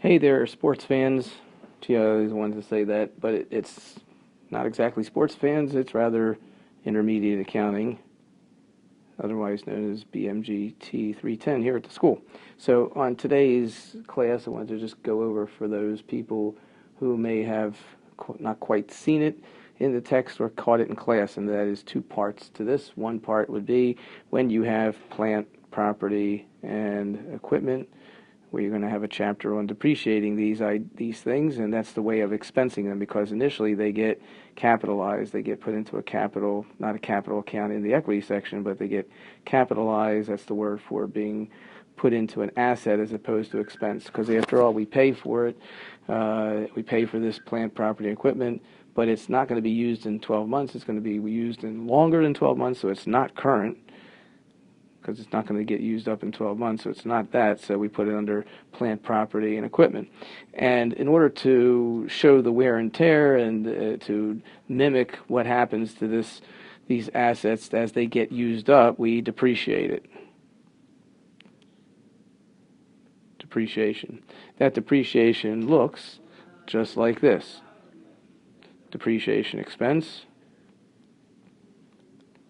Hey there, sports fans. Gee, I always wanted to say that, but it's not exactly sports fans. It's rather intermediate accounting, otherwise known as BMGT 310 here at the school. So on today's class, I wanted to just go over for those people who may have not quite seen it in the text or caught it in class, and that is two parts to this. One part would be when you have plant, property, and equipment, where you're going to have a chapter on depreciating these things, and that's the way of expensing them, because initially they get capitalized, they get put into a capital, not a capital account in the equity section, but they get capitalized. That's the word for being put into an asset as opposed to expense, because after all, we pay for it. We pay for this plant, property, equipment, but it's not going to be used in 12 months. It's going to be used in longer than 12 months, so it's not current, because it's not going to get used up in 12 months, so it's not that, so we put it under plant, property, and equipment. And in order to show the wear and tear and to mimic what happens to these assets as they get used up, we depreciate it. Depreciation. That depreciation looks just like this. Depreciation expense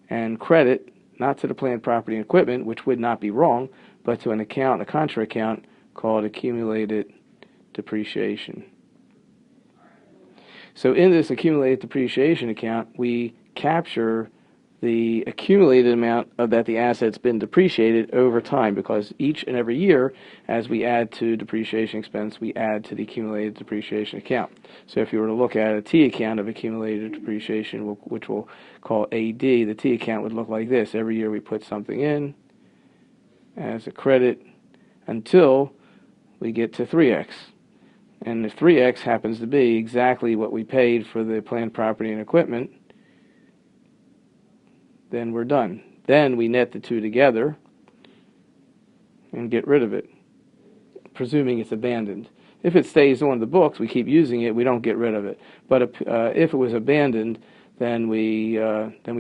and credit, not to the plant, property, and equipment, which would not be wrong, but to an account, a contra account called accumulated depreciation. So in this accumulated depreciation account, we capture the accumulated amount of that the asset's been depreciated over time, because each and every year, as we add to depreciation expense, we add to the accumulated depreciation account. So if you were to look at a T account of accumulated depreciation, which we'll call AD, the T account would look like this. Every year we put something in as a credit until we get to 3x. And if 3x happens to be exactly what we paid for the plant, property, and equipment, then we're done. Then we net the two together and get rid of it, presuming it's abandoned. If it stays on the books, we keep using it, we don't get rid of it. But if it was abandoned, then we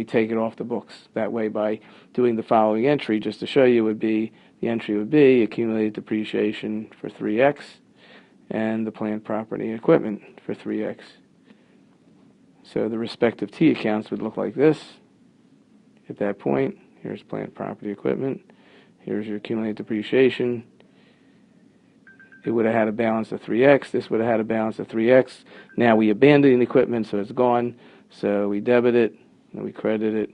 take it off the books. That way, by doing the following entry, just to show you, the entry would be accumulated depreciation for 3x and the plant, property, and equipment for 3x. So the respective T accounts would look like this. At that point, here's plant, property, equipment. Here's your accumulated depreciation. It would have had a balance of 3x. This would have had a balance of 3x. Now we abandon the equipment, so it's gone. So we debit it, and we credit it,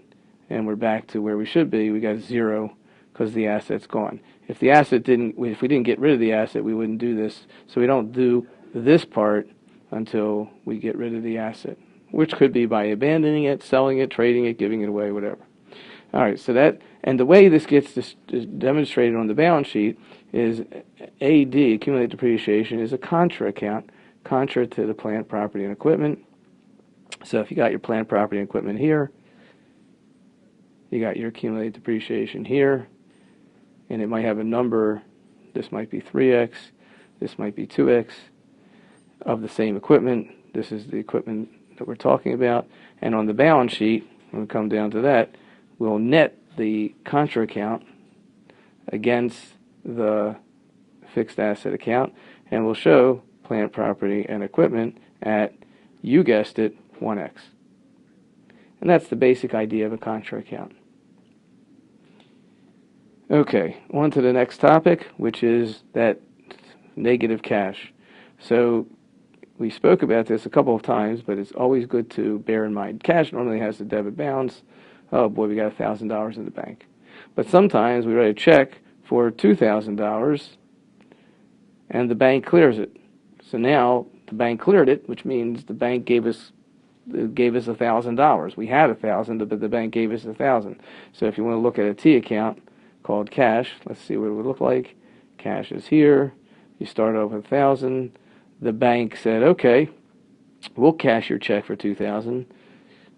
and we're back to where we should be. We got 0 because the asset's gone. If we didn't get rid of the asset, we wouldn't do this. So we don't do this part until we get rid of the asset, which could be by abandoning it, selling it, trading it, giving it away, whatever. All right, so and the way this gets demonstrated on the balance sheet is AD, accumulated depreciation, is a contra account, contra to the plant, property, and equipment. So if you got your plant, property, and equipment here, you got your accumulated depreciation here, and it might have a number. This might be 3x, this might be 2x of the same equipment. This is the equipment that we're talking about. And on the balance sheet, when we come down to that, we'll net the contra account against the fixed asset account, and we'll show plant, property, and equipment at, you guessed it, 1x. And that's the basic idea of a contra account. Okay, on to the next topic, which is that negative cash. So we spoke about this a couple of times, but it's always good to bear in mind. Cash normally has a debit balance. Oh boy, we got $1,000 in the bank. But sometimes we write a check for $2,000 and the bank clears it. So now the bank cleared it, which means the bank gave us $1,000. We had $1,000, but the bank gave us $1,000. So if you want to look at a T account called cash, let's see what it would look like. Cash is here. You start off with $1,000. The bank said, okay, we'll cash your check for $2,000.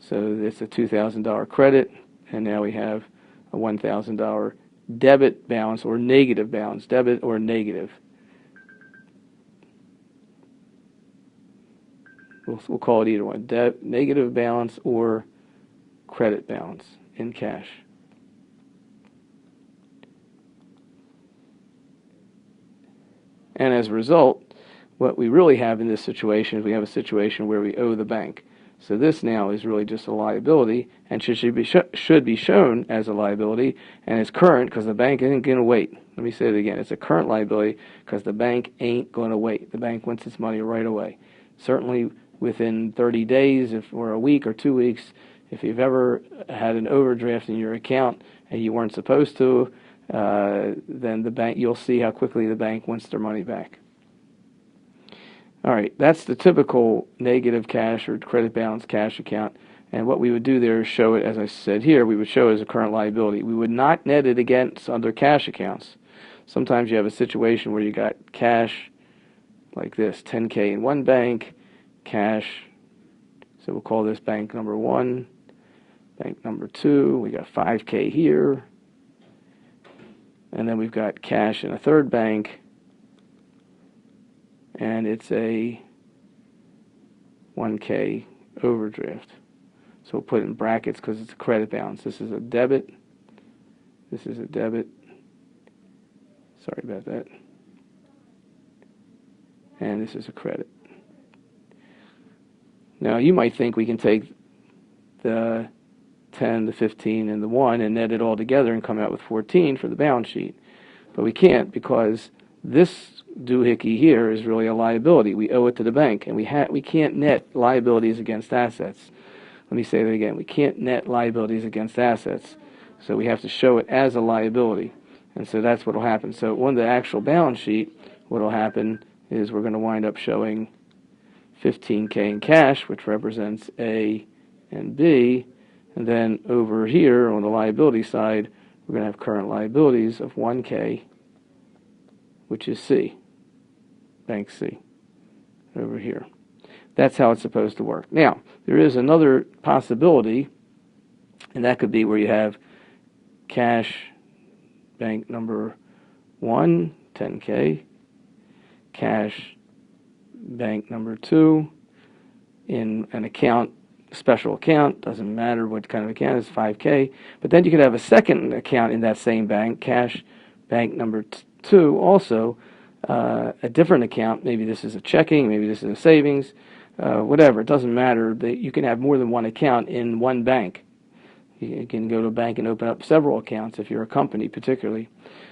So it's a $2,000 credit, and now we have a $1,000 debit balance or negative balance, debit or negative. We'll call it either one, negative balance or credit balance in cash. And as a result, what we really have in this situation is we have a situation where we owe the bank. So this now is really just a liability, and should be shown as a liability, and it's current because the bank isn't going to wait. Let me say it again. It's a current liability because the bank ain't going to wait. The bank wants its money right away. Certainly within 30 days, or a week or 2 weeks, if you've ever had an overdraft in your account and you weren't supposed to, then the bank, you'll see how quickly the bank wants their money back. All right, that's the typical negative cash or credit balance cash account. And what we would do there is show it, as I said here, we would show it as a current liability. We would not net it against other cash accounts. Sometimes you have a situation where you got cash like this, 10K in one bank, cash, so we'll call this bank number 1, bank number 2, we got 5K here, and then we've got cash in a third bank, and it's a 1K overdraft. So we'll put it in brackets because it's a credit balance. This is a debit. This is a debit. Sorry about that. And this is a credit. Now you might think we can take the 10, the 15, and the 1 and net it all together and come out with 14 for the balance sheet. But we can't because this doohickey here is really a liability. We owe it to the bank, and we can't net liabilities against assets. Let me say that again. We can't net liabilities against assets, so we have to show it as a liability, and so that's what will happen. So on the actual balance sheet, what will happen is we're going to wind up showing 15K in cash, which represents A and B, and then over here on the liability side, we're going to have current liabilities of 1K, which is C, bank C, over here. That's how it's supposed to work. Now, there is another possibility, and that could be where you have cash, bank number 1, 10K, cash, bank number 2, in an account, special account, doesn't matter what kind of account, it's 5K, but then you could have a second account in that same bank, cash, bank number 2, also a different account. Maybe this is a checking, maybe this is a savings, whatever. It doesn't matter. You can have more than one account in one bank. You can go to a bank and open up several accounts if you're a company particularly.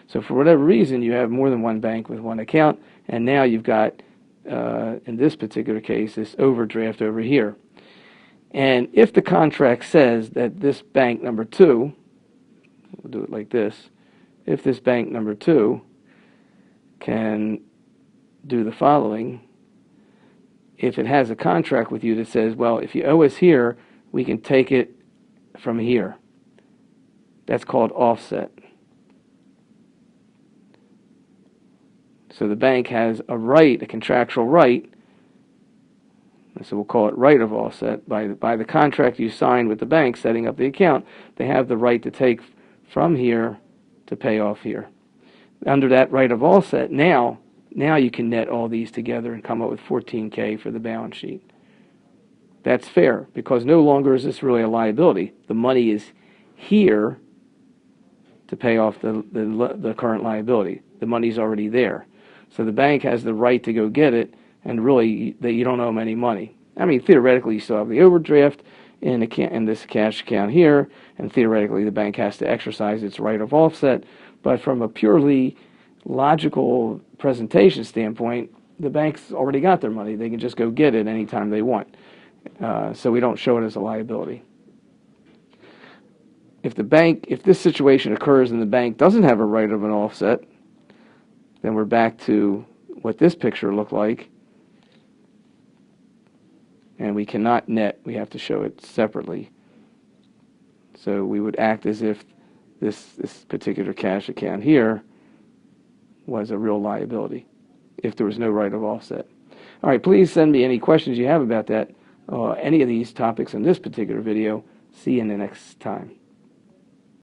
So for whatever reason, you have more than one bank with one account, and now you've got, in this particular case, this overdraft over here. And if the contract says that this bank number 2, we'll do it like this, if this bank number 2 can do the following, if it has a contract with you that says, well, if you owe us here, we can take it from here. That's called offset. So the bank has a right, a contractual right, so we'll call it right of offset. By the contract you signed with the bank setting up the account, they have the right to take from here to pay off here. Under that right of offset, now you can net all these together and come up with 14K for the balance sheet. That's fair, because no longer is this really a liability. The money is here to pay off the current liability. The money's already there. So the bank has the right to go get it, and really you don't owe them any money. I mean, theoretically you still have the overdraft in this cash account here, and theoretically the bank has to exercise its right of offset, but from a purely logical presentation standpoint, the bank's already got their money. They can just go get it anytime they want. So we don't show it as a liability. If this situation occurs and the bank doesn't have a right of an offset, then we're back to what this picture looked like, and we cannot net. We have to show it separately. So we would act as if this particular cash account here was a real liability if there was no right of offset. All right, please send me any questions you have about that, any of these topics in this particular video. See you in the next time.